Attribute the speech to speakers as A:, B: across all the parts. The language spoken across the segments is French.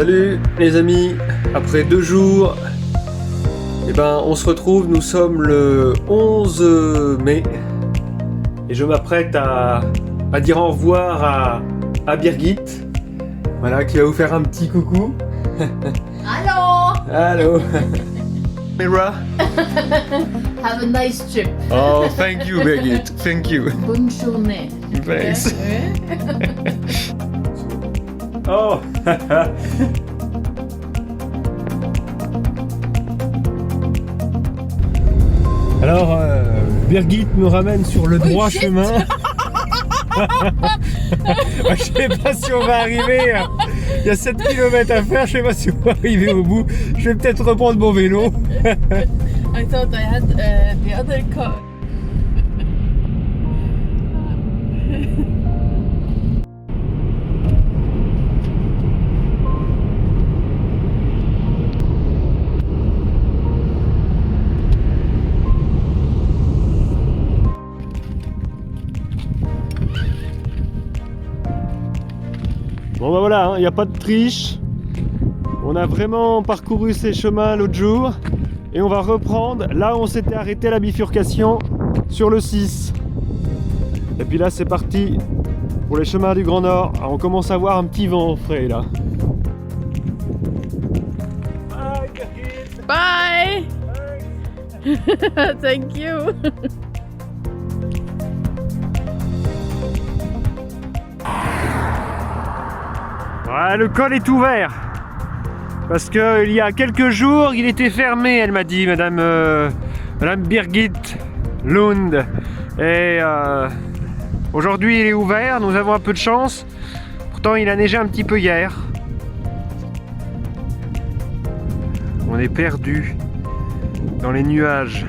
A: Salut les amis, après 2 jours, on se retrouve, nous sommes le 11 mai et je m'apprête à dire au revoir à Birgit, voilà, qui va vous faire un petit coucou.
B: Allô.
A: Hello. Mira.
B: Have a nice trip.
A: Oh, thank you Birgit, thank you.
B: Bonne journée.
A: Thanks.
B: Ouais.
A: Oh. Alors, Birgit me ramène sur le droit chemin. Je sais pas si on va arriver. Il y a 7 km à faire, je sais pas si on va arriver au bout. Je vais peut-être reprendre mon vélo.
B: I thought I had the other car.
A: Bon bah voilà, il n'y a pas de triche. On a vraiment parcouru ces chemins l'autre jour. Et on va reprendre là où on s'était arrêté à la bifurcation sur le 6. Et puis là c'est parti pour les chemins du Grand Nord. Alors, on commence à voir un petit vent frais là.
B: Bye. Thank you.
A: Ouais, le col est ouvert. Parce que il y a quelques jours, il était fermé, elle m'a dit, Madame Birgit Lund. Et aujourd'hui, il est ouvert, nous avons un peu de chance. Pourtant, il a neigé un petit peu hier. On est perdu dans les nuages.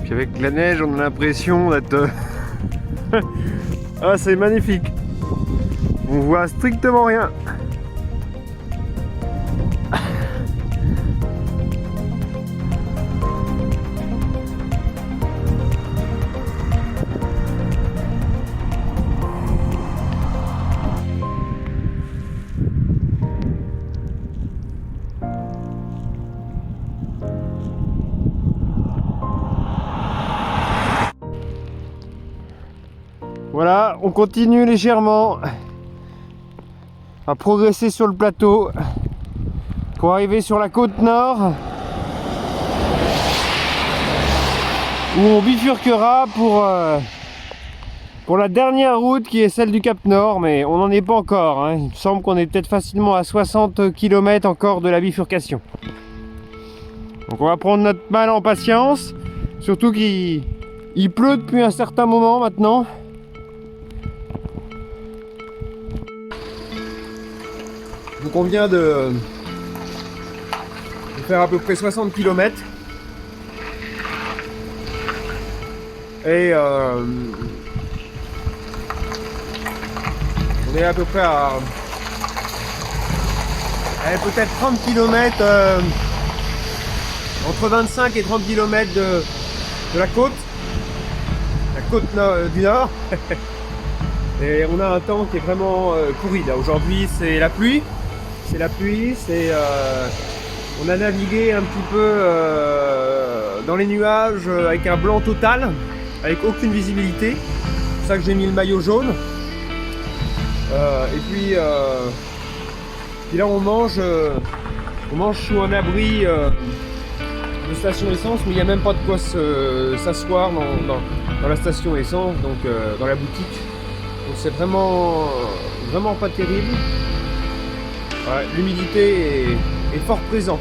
A: Puis avec la neige, on a l'impression d'être... Ah, c'est magnifique. On voit strictement rien. Voilà, on continue légèrement à progresser sur le plateau pour arriver sur la côte nord où on bifurquera pour la dernière route qui est celle du Cap Nord, mais on n'en est pas encore, hein. Il me semble qu'on est peut-être facilement à 60 km encore de la bifurcation. Donc on va prendre notre mal en patience, surtout qu'il pleut depuis un certain moment maintenant. Donc on vient de faire à peu près 60 km et on est à peu près à peut-être 30 km, entre 25 et 30 km de la côte du Nord. Et on a un temps qui est vraiment pourri là. Aujourd'hui c'est la pluie. On a navigué un petit peu dans les nuages avec un blanc total, avec aucune visibilité. C'est pour ça que j'ai mis le maillot jaune. Et puis là on mange sous un abri de station essence, mais il n'y a même pas de quoi s'asseoir dans la station essence, donc dans la boutique. Donc c'est vraiment pas terrible. Ouais, l'humidité est fort présente.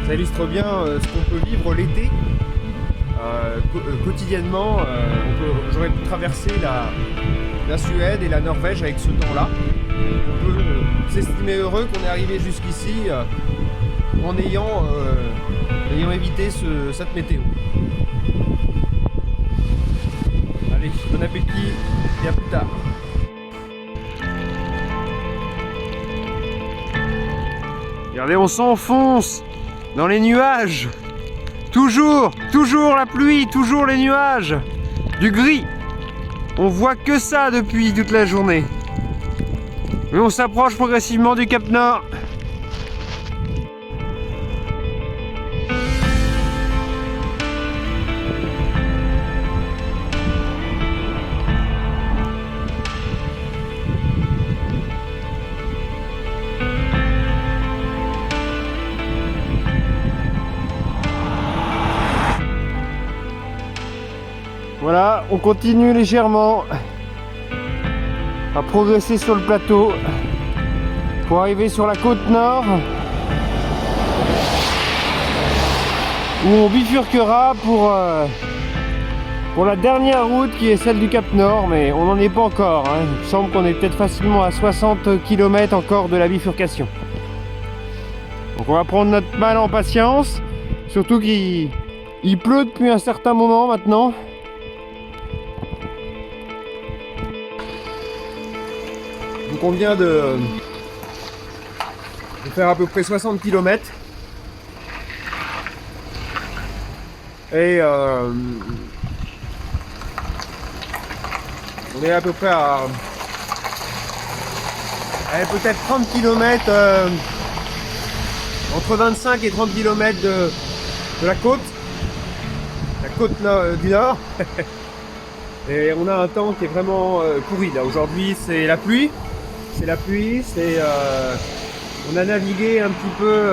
A: Ça illustre bien ce qu'on peut vivre l'été. Quotidiennement, j'aurais pu traverser la Suède et la Norvège avec ce temps-là. On peut s'estimer heureux qu'on est arrivé jusqu'ici en ayant évité cette météo. Allez, bon appétit et à plus tard. Regardez, on s'enfonce dans les nuages. Toujours la pluie, toujours les nuages. Du gris. On voit que ça depuis toute la journée. Et on s'approche progressivement du Cap Nord. Voilà, on continue légèrement à progresser sur le plateau pour arriver sur la côte nord où on bifurquera pour la dernière route qui est celle du Cap Nord, mais on n'en est pas encore, hein. Il me semble qu'on est peut-être facilement à 60 km encore de la bifurcation. Donc on va prendre notre mal en patience, surtout qu'il pleut depuis un certain moment maintenant. Donc on vient de faire à peu près 60 km et on est à peu près à peut-être 30 km, entre 25 et 30 km de la côte du nord. Et on a un temps qui est vraiment pourri là. Aujourd'hui c'est la pluie. On a navigué un petit peu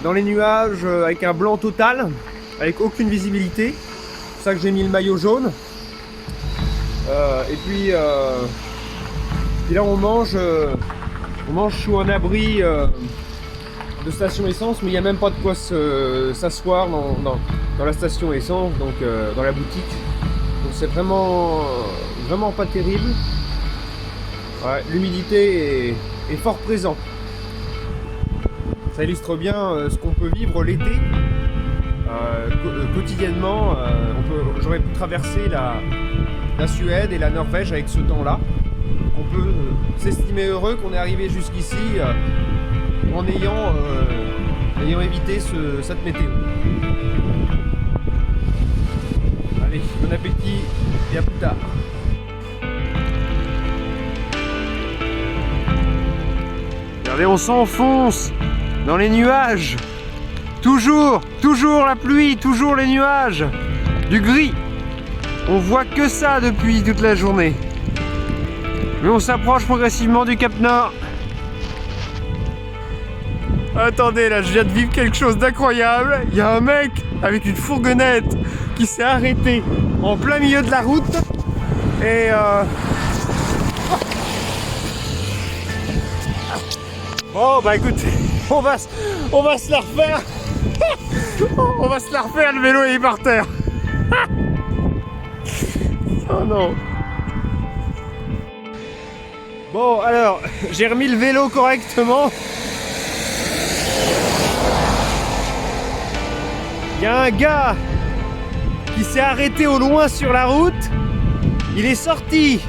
A: dans les nuages avec un blanc total, avec aucune visibilité. C'est pour ça que j'ai mis le maillot jaune. Et puis là on mange sous un abri de station essence, mais il n'y a même pas de quoi s'asseoir dans la station essence, donc dans la boutique. Donc c'est vraiment pas terrible. Ouais, l'humidité est fort présente. Ça illustre bien ce qu'on peut vivre l'été. Quotidiennement, j'aurais pu traverser la Suède et la Norvège avec ce temps-là. On peut s'estimer heureux qu'on est arrivé jusqu'ici en ayant évité cette météo. Allez, bon appétit et à plus tard. Regardez, on s'enfonce dans les nuages. Toujours la pluie, toujours les nuages. Du gris. On voit que ça depuis toute la journée. Mais on s'approche progressivement du Cap Nord. Attendez, là, je viens de vivre quelque chose d'incroyable. Il y a un mec avec une fourgonnette qui s'est arrêté en plein milieu de la route. Et bon bah écoutez, on va se la refaire. On va se la refaire, le vélo est par terre. Oh non. Bon alors, j'ai remis le vélo correctement. Il y a un gars qui s'est arrêté au loin sur la route. Il est sorti.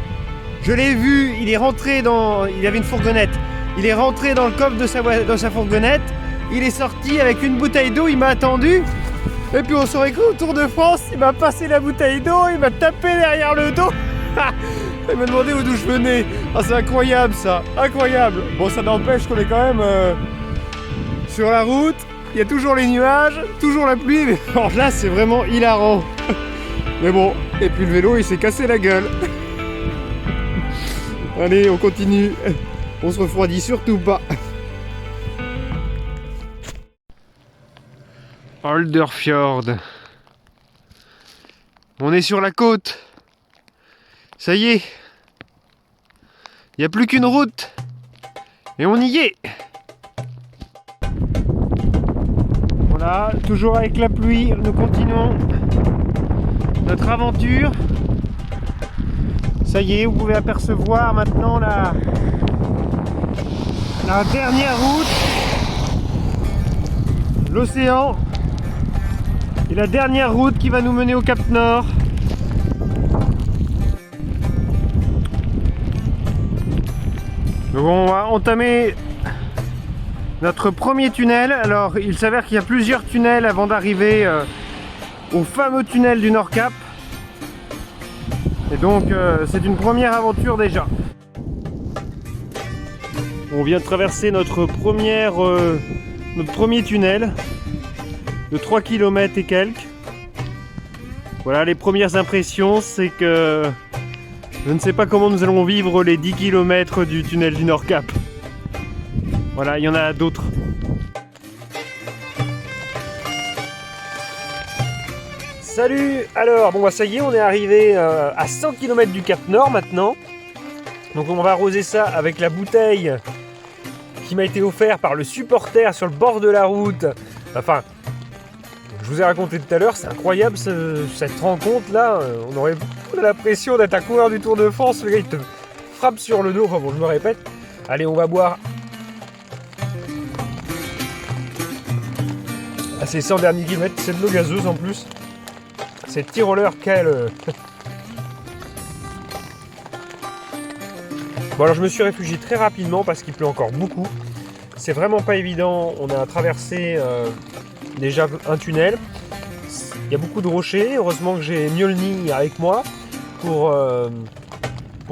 A: Je l'ai vu, il est rentré il avait une fourgonnette. Il est rentré dans le coffre de sa fourgonnette, il est sorti avec une bouteille d'eau, il m'a attendu, et puis on s'aurait cru au Tour de France, il m'a passé la bouteille d'eau, il m'a tapé derrière le dos, il m'a demandé d'où je venais. Ah, c'est incroyable ça, incroyable. Bon, ça n'empêche qu'on est quand même sur la route, il y a toujours les nuages, toujours la pluie, mais alors là c'est vraiment hilarant. Mais bon, et puis le vélo il s'est cassé la gueule. Allez, on continue. On se refroidit surtout pas. Olderfjord. On est sur la côte. Ça y est. Il n'y a plus qu'une route. Et on y est. Voilà, toujours avec la pluie, nous continuons notre aventure. Ça y est, vous pouvez apercevoir maintenant la dernière route, l'océan, et la dernière route qui va nous mener au Cap Nord. Donc on va entamer notre premier tunnel. Alors il s'avère qu'il y a plusieurs tunnels avant d'arriver au fameux tunnel du Nord Cap. Et donc c'est une première aventure déjà. On vient de traverser notre premier tunnel de 3 km et quelques. Voilà, les premières impressions, c'est que je ne sais pas comment nous allons vivre les 10 km du tunnel du Nord-Cap. Voilà, il y en a d'autres. Salut! Alors, bon, bah, ça y est, on est arrivé à 100 km du Cap Nord maintenant. Donc on va arroser ça avec la bouteille qui m'a été offerte par le supporter sur le bord de la route. Enfin, je vous ai raconté tout à l'heure, c'est incroyable cette rencontre là. On aurait l'impression d'être un coureur du Tour de France. Le gars il te frappe sur le dos. Enfin bon, je me répète. Allez, on va boire à ces 100 derniers kilomètres. C'est de l'eau gazeuse en plus. C'est Tyroler quel. Bon alors je me suis réfugié très rapidement parce qu'il pleut encore beaucoup. C'est vraiment pas évident. On a traversé déjà un tunnel. Il y a beaucoup de rochers. Heureusement que j'ai Mjolnir avec moi pour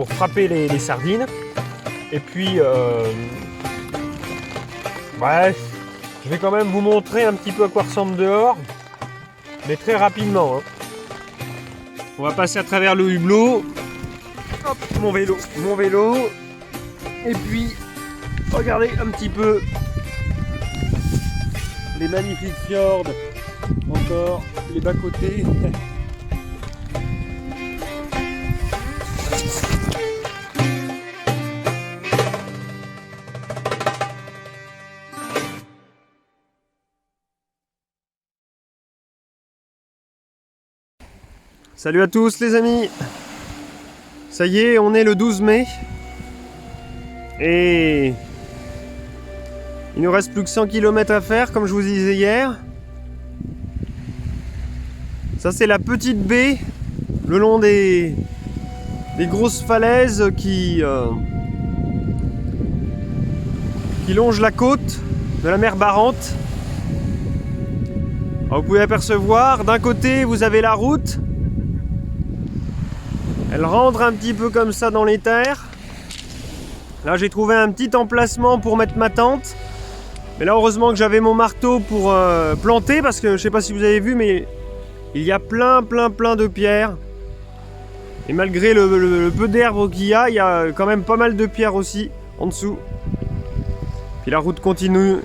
A: frapper les sardines. Et puis bref, je vais quand même vous montrer un petit peu à quoi ressemble dehors, mais très rapidement. On va passer à travers le hublot. Hop, mon vélo. Et puis, regardez un petit peu les magnifiques fjords. Encore les bas-côtés. Salut à tous les amis. Ça y est, on est le 12 mai. Et il nous reste plus que 100 km à faire, comme je vous disais hier. Ça, c'est la petite baie le long des grosses falaises qui longent la côte de la mer Barents. Alors, vous pouvez apercevoir, d'un côté, vous avez la route. Elle rentre un petit peu comme ça dans les terres. Là, j'ai trouvé un petit emplacement pour mettre ma tente. Mais là, heureusement que j'avais mon marteau pour planter, parce que je sais pas si vous avez vu, mais il y a plein de pierres. Et malgré le peu d'herbe qu'il y a quand même pas mal de pierres aussi en dessous. Puis la route continue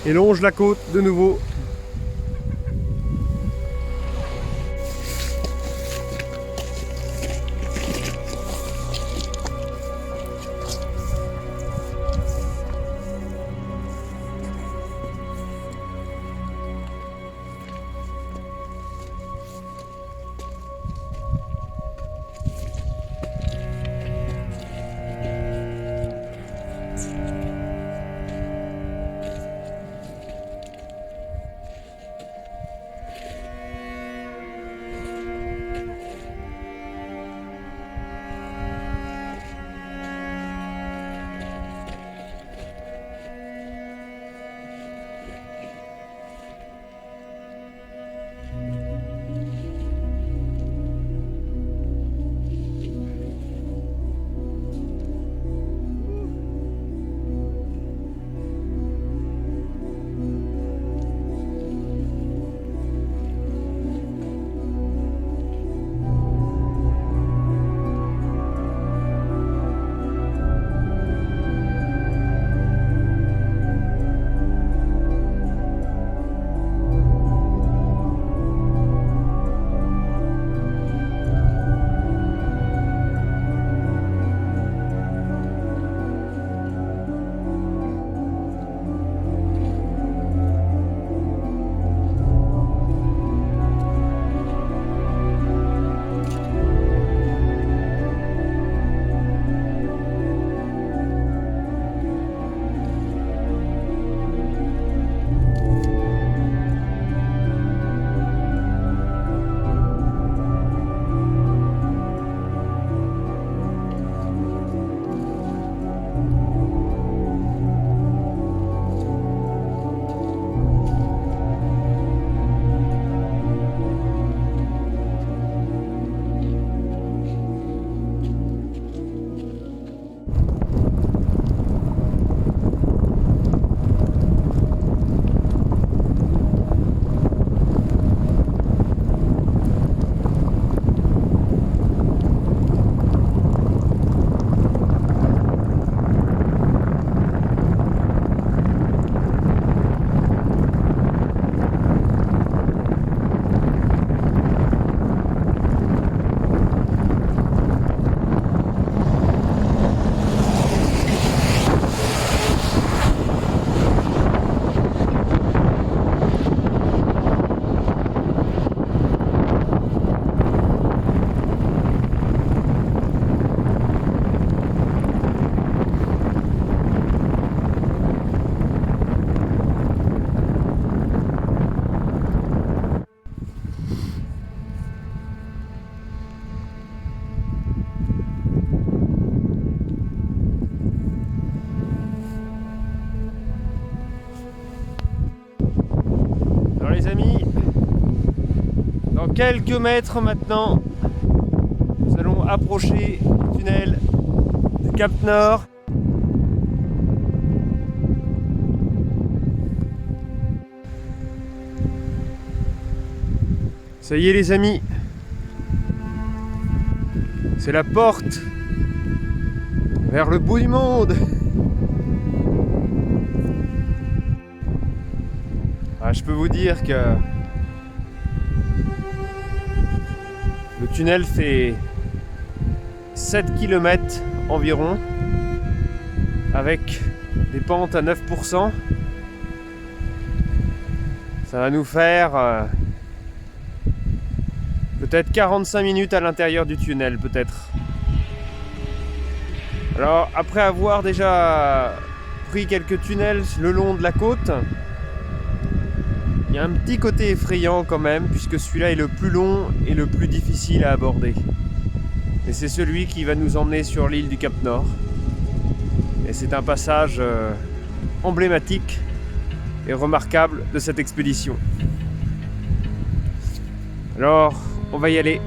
A: et longe la côte de nouveau. amis. Dans quelques mètres maintenant, nous allons approcher le tunnel de Cap Nord. Ça y est les amis, c'est la porte vers le bout du monde. Je peux vous dire que le tunnel fait 7 km environ, avec des pentes à 9%. Ça va nous faire peut-être 45 minutes à l'intérieur du tunnel, peut-être. Alors, après avoir déjà pris quelques tunnels le long de la côte, il y a un petit côté effrayant quand même, puisque celui-là est le plus long et le plus difficile à aborder. Et c'est celui qui va nous emmener sur l'île du Cap Nord. Et c'est un passage emblématique et remarquable de cette expédition. Alors, on va y aller.